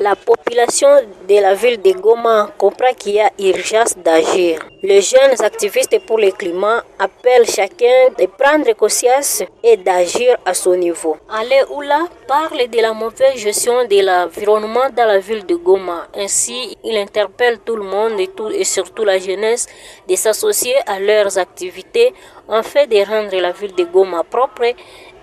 La population de la ville de Goma comprend qu'il y a urgence d'agir. Les jeunes activistes pour le climat appellent chacun de prendre conscience et d'agir à son niveau. Ale Oula parle de la mauvaise gestion de l'environnement dans la ville de Goma. Ainsi, il interpelle tout le monde et surtout la jeunesse de s'associer à leurs activités afin de rendre la ville de Goma propre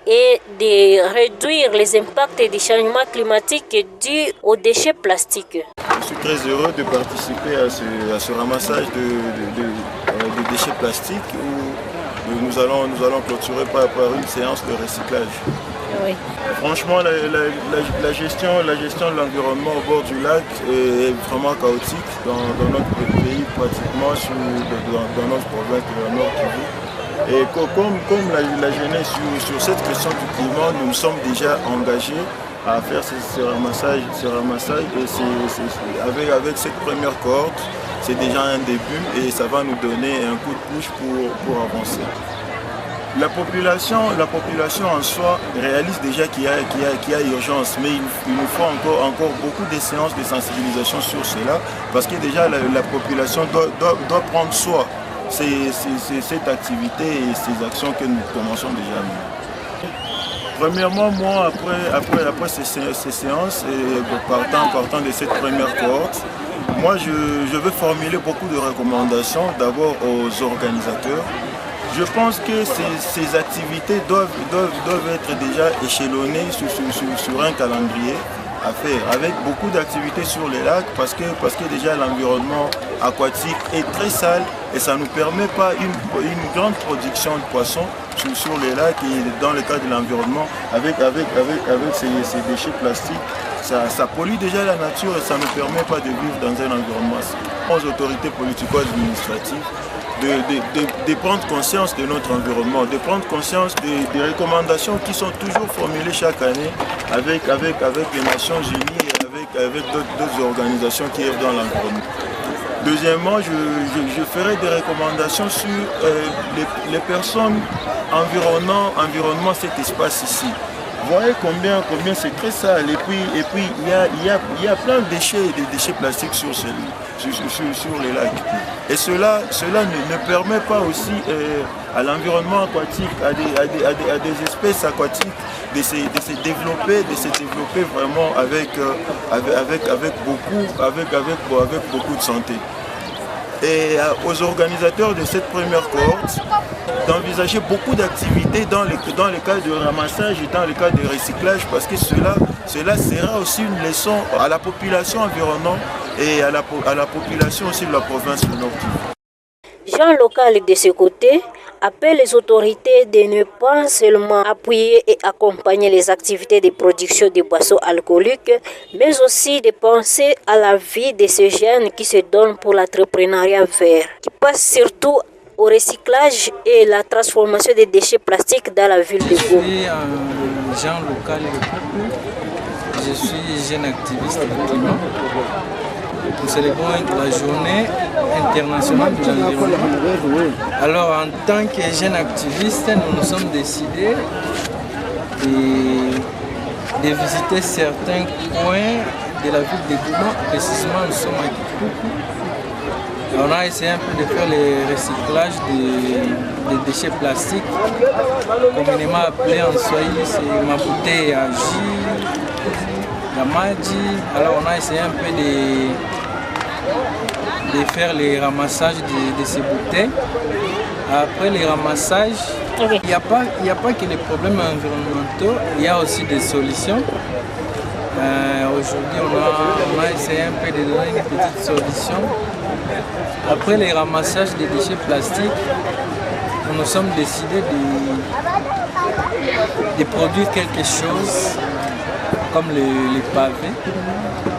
et de réduire les impacts du changement climatique dus aux déchets plastiques. Je suis très heureux de participer à ce ramassage de déchets plastiques où nous allons clôturer par une séance de recyclage. Oui. Franchement, la gestion de l'environnement au bord du lac est vraiment chaotique dans notre pays, pratiquement dans notre province de la Nord Kivu. Et comme la jeunesse sur cette question du climat, nous sommes déjà engagés à faire ce ramassage et avec cette première cohorte, c'est déjà un début et ça va nous donner un coup de pouce pour avancer. La population en soi réalise déjà qu'il y a urgence, mais il nous faut encore beaucoup de séances de sensibilisation sur cela, parce que déjà la population doit prendre soin. C'est cette activité et ces actions que nous commençons déjà à mener. Premièrement, moi, après ces séances, et partant de cette première cohorte, moi je veux formuler beaucoup de recommandations d'abord aux organisateurs. Je pense que ces activités doivent être déjà échelonnées sur un calendrier à faire, avec beaucoup d'activités sur les lacs, parce que déjà l'environnement aquatique est très sale et ça ne nous permet pas une grande production de poissons sur les lacs et dans le cadre de l'environnement avec ces déchets plastiques. Ça pollue déjà la nature et ça ne nous permet pas de vivre dans un environnement sain. Aux autorités politico-administratives de prendre conscience de notre environnement, de prendre conscience des recommandations qui sont toujours formulées chaque année avec les Nations Unies et avec d'autres organisations qui œuvrent dans l'environnement. Deuxièmement, je ferai des recommandations sur les personnes environnant cet espace ici. Vous voyez combien c'est très sale et puis il y a plein de déchets plastiques sur les lacs. Et cela ne permet pas aussi à l'environnement aquatique, à des espèces aquatiques de se développer vraiment avec beaucoup de santé. Et aux organisateurs de cette première cohorte d'envisager beaucoup d'activités dans le cadre de ramassage et dans le cadre de recyclage, parce que cela sera aussi une leçon à la population environnante et à la population aussi de la province du Nord Kivu. Jean Local de ce côté appelle les autorités de ne pas seulement appuyer et accompagner les activités de production de boissons alcooliques, mais aussi de penser à la vie de ces jeunes qui se donnent pour l'entrepreneuriat vert, qui passe surtout au recyclage et la transformation des déchets plastiques dans la ville de Goma. Je suis Jean Local, je suis jeune activiste du climat. Nous célébrons la journée internationale de l'environnement. Alors en tant que jeune activiste, nous nous sommes décidés de visiter certains coins de la ville de Goma. Précisément, nous sommes à Kikuku. On a essayé un peu de faire le recyclage des déchets plastiques, communément appelé en Swahili, c'est Mabute Aji, Yamaji. Alors on a essayé un peu de faire les ramassages de ces bouteilles. Après les ramassages, il n'y a pas que les problèmes environnementaux, il y a aussi des solutions. Aujourd'hui, on a essayé un peu de donner une petite solution. Après les ramassages des déchets plastiques, nous nous sommes décidés de produire quelque chose comme les pavés.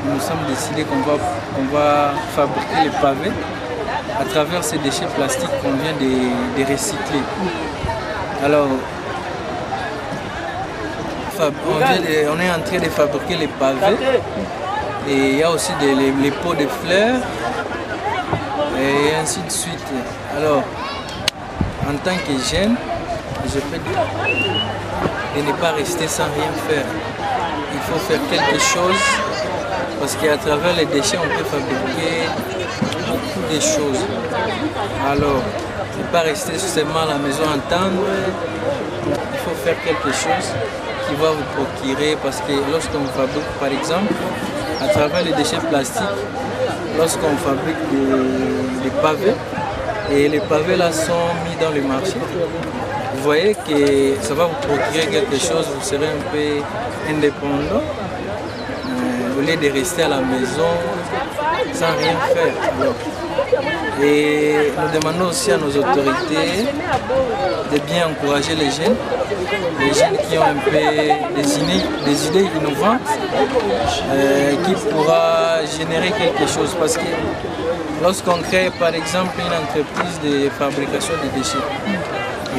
Nous nous sommes décidés qu'on va fabriquer les pavés à travers ces déchets plastiques qu'on vient de recycler. Alors, on est en train de fabriquer les pavés et il y a aussi les pots de fleurs et ainsi de suite. Alors, en tant que jeune, je peux dire de ne pas rester sans rien faire. Il faut faire quelque chose parce qu'à travers les déchets, on peut fabriquer beaucoup de choses. Alors, ne pas rester seulement à la maison à attendre, il faut faire quelque chose qui va vous procurer, parce que lorsqu'on fabrique, par exemple, à travers les déchets plastiques, lorsqu'on fabrique des pavés, et les pavés là sont mis dans le marché, vous voyez que ça va vous procurer quelque chose, vous serez un peu indépendant, au lieu de rester à la maison sans rien faire. Alors, et nous demandons aussi à nos autorités de bien encourager les jeunes qui ont un peu des idées innovantes qui pourra générer quelque chose. Parce que lorsqu'on crée par exemple une entreprise de fabrication de déchets,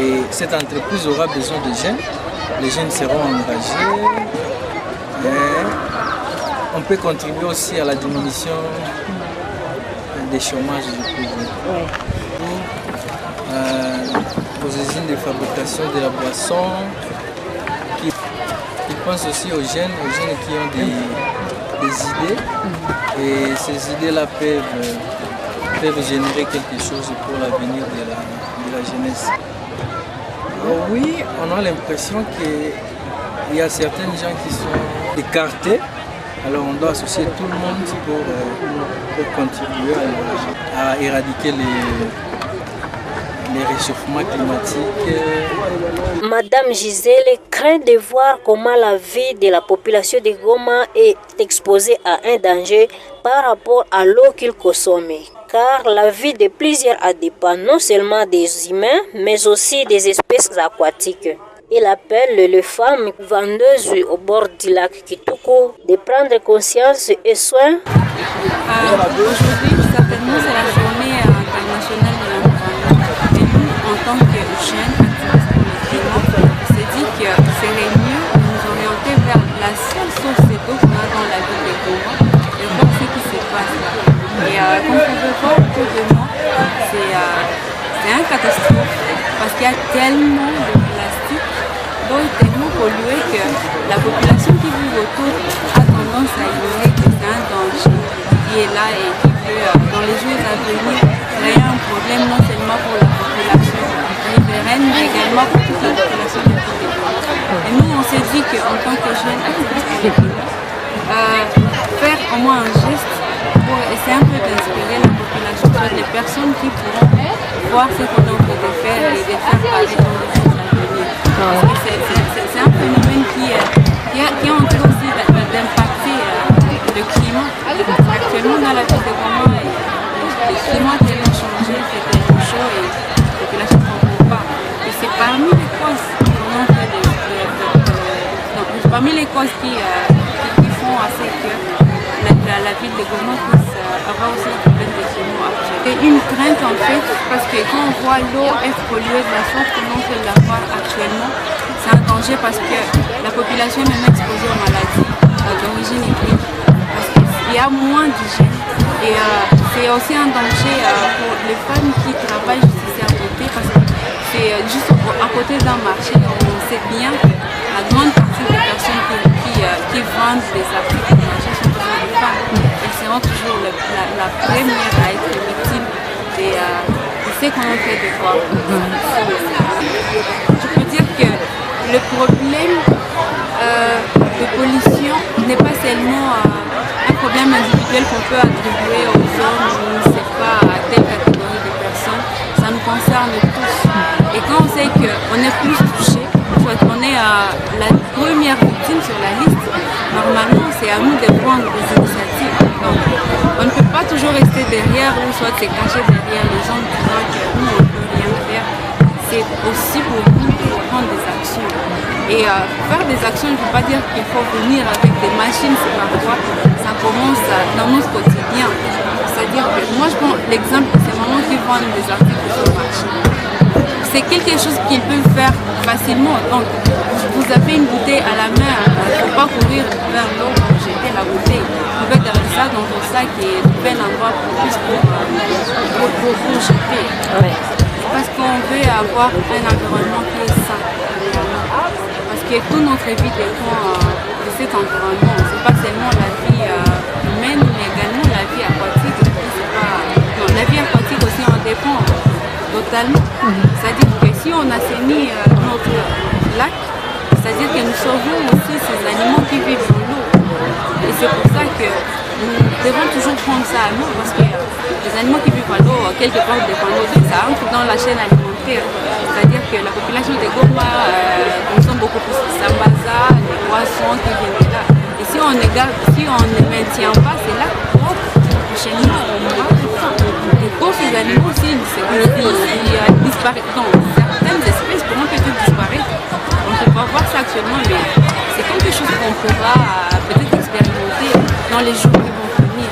et cette entreprise aura besoin de jeunes, les jeunes seront engagés, on peut contribuer aussi à la diminution des chômages du pays. Aux usines de fabrication de la boisson, qui pensent aussi aux jeunes qui ont des idées, et ces idées-là peuvent générer quelque chose pour l'avenir de la jeunesse. Oui, on a l'impression qu'il y a certains gens qui sont écartés. Alors on doit associer tout le monde pour contribuer à éradiquer les réchauffements climatiques. Madame Gisèle craint de voir comment la vie de la population de Goma est exposée à un danger par rapport à l'eau qu'ils consomment. Car la vie de plusieurs dépend non seulement des humains, mais aussi des espèces aquatiques. Il appelle les femmes vendeuses au bord du lac Kitoko de prendre conscience et soin. Aujourd'hui, certainement, c'est la journée internationale de l'environnement. Et nous, en tant que jeunes activistes pour le climat, on s'est dit que serait mieux de nous orienter vers la seule source d'eau qu'on a dans la ville de Goma et voir ce qui se passe là. Et comme vous pouvez voir autour de moi, c'est une catastrophe parce qu'il y a tellement de plastique, l'eau est tellement polluée que la population qui vit autour a tendance à ignorer que c'est un danger qui est là et qui peut, dans les jours à venir, créer un problème non seulement pour la population riveraine, mais également pour toute la population de Goma. Et nous, on s'est dit qu'en tant que jeunes activistes, faire au moins un geste pour essayer un peu d'inspirer la population, soit les personnes qui pourront voir ce qu'on est en train de faire et de faire parler dans les jours à venir. Parce que c'est un phénomène qui est en train aussi d'impacter le climat. Actuellement, dans la ville de Goma, le climat a tellement changé, c'est tellement chaud et la population ne comprend pas. Et c'est parmi les causes qui font assez que la ville de Goma puisse avoir aussi un problème de climat actuel. C'est une crainte en fait, parce que quand on voit l'eau être polluée de la sorte que l'on peut l'avoir actuellement, c'est un danger parce que la population est même exposée aux maladies d'origine ethnique. Parce qu'il y a moins d'hygiène. Et c'est aussi un danger pour les femmes qui travaillent juste ici à côté, parce que c'est juste à côté d'un marché. On sait bien que la grande partie des personnes qui vendent des articles de marché sont toujours des femmes. Elles seront toujours la première à être victime de ce qu'on a fait de voir. Je peux dire que le problème de pollution n'est pas seulement un problème individuel qu'on peut attribuer aux hommes ou je ne sais pas à telle catégorie de personnes. Ça nous concerne tous. Et quand on sait qu'on est plus touché, soit qu'on est la première victime sur la liste, normalement c'est à nous de prendre des initiatives. Donc, on ne peut pas toujours rester derrière ou soit se cacher derrière les gens qui voient que nous on ne peut rien faire. C'est aussi pour nous de prendre des actions. Et faire des actions, je ne veux pas dire qu'il faut venir avec des machines, c'est parfois, ça commence dans notre quotidien. C'est-à-dire que moi je prends l'exemple de ces mamans qui vendent des articles sur le marché. C'est quelque chose qu'ils peuvent faire facilement. Donc, vous avez une bouteille à la main, il ne faut pas courir vers l'eau pour jeter la bouteille. Vous pouvez garder ça dans vos sacs et trouver un endroit pour jeter. Ouais. Parce qu'on veut avoir un environnement qui est sain. Parce que toute notre vie dépend de cet environnement. Ce n'est pas seulement la vie totalement. C'est-à-dire que si on assainit notre lac, c'est-à-dire que nous sauvons aussi ces animaux qui vivent dans l'eau. Et c'est pour ça que nous devons toujours prendre ça à nous, parce que les animaux qui vivent à l'eau, quelque part dépendant d'eux, ça entre dans la chaîne alimentaire. C'est-à-dire que la population de Goma consomme beaucoup plus de sambaza, des poissons qui viennent de là. Et si on ne maintient pas ces lacs propres, prochainement on mourra. Et pour ces animaux aussi, ils disparaissent. Donc, certaines espèces pourront peut-être disparaître. On ne peut pas voir ça actuellement, mais c'est quelque chose qu'on pourra peut-être expérimenter dans les jours qui vont venir.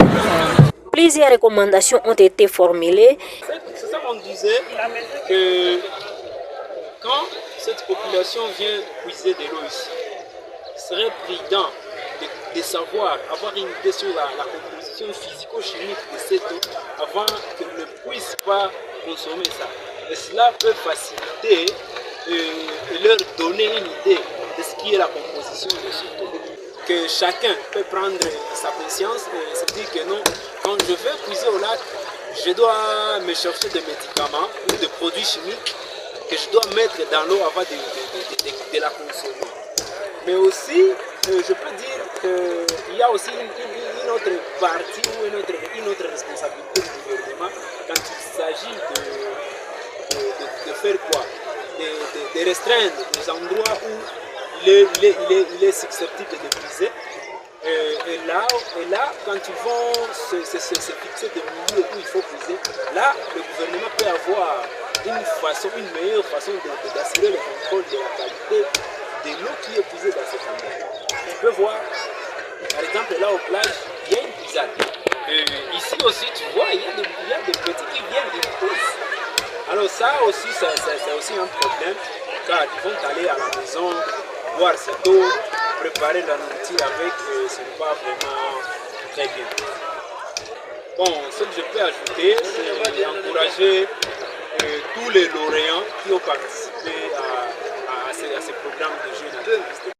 Plusieurs recommandations ont été formulées. C'est ça qu'on disait, que quand cette population vient puiser de l'eau ici, il serait prudent de savoir, avoir une idée sur la composition physico-chimique de cette eau avant qu'ils ne puissent pas consommer ça. Et cela peut faciliter et leur donner une idée de ce qui est la composition de cette eau. Que chacun peut prendre sa conscience et se dire que non, quand je vais puiser au lac, je dois me chercher des médicaments ou des produits chimiques que je dois mettre dans l'eau avant de la consommer. Mais aussi, je peux dire qu'il y a aussi une autre partie ou une autre responsabilité du gouvernement quand il s'agit de faire quoi? De restreindre les endroits où il est susceptible de puiser. Et là, quand ils vont se fixer des milieux où il faut puiser, là, le gouvernement peut avoir une meilleure façon d'assurer le contrôle de la qualité de l'eau qui est puisée dans cet endroit. Tu peux voir, par exemple, là aux plages, il y a une puisade. Ici aussi, tu vois, il y a des petits qui viennent, ils poussent. Alors ça aussi, c'est aussi un problème, car ils vont aller à la maison, boire cette eau, préparer la nourriture avec, ce n'est pas vraiment très bien. Bon, ce que je peux ajouter, c'est d'encourager tous les lauréats qui ont participé à ces programmes de jeunes.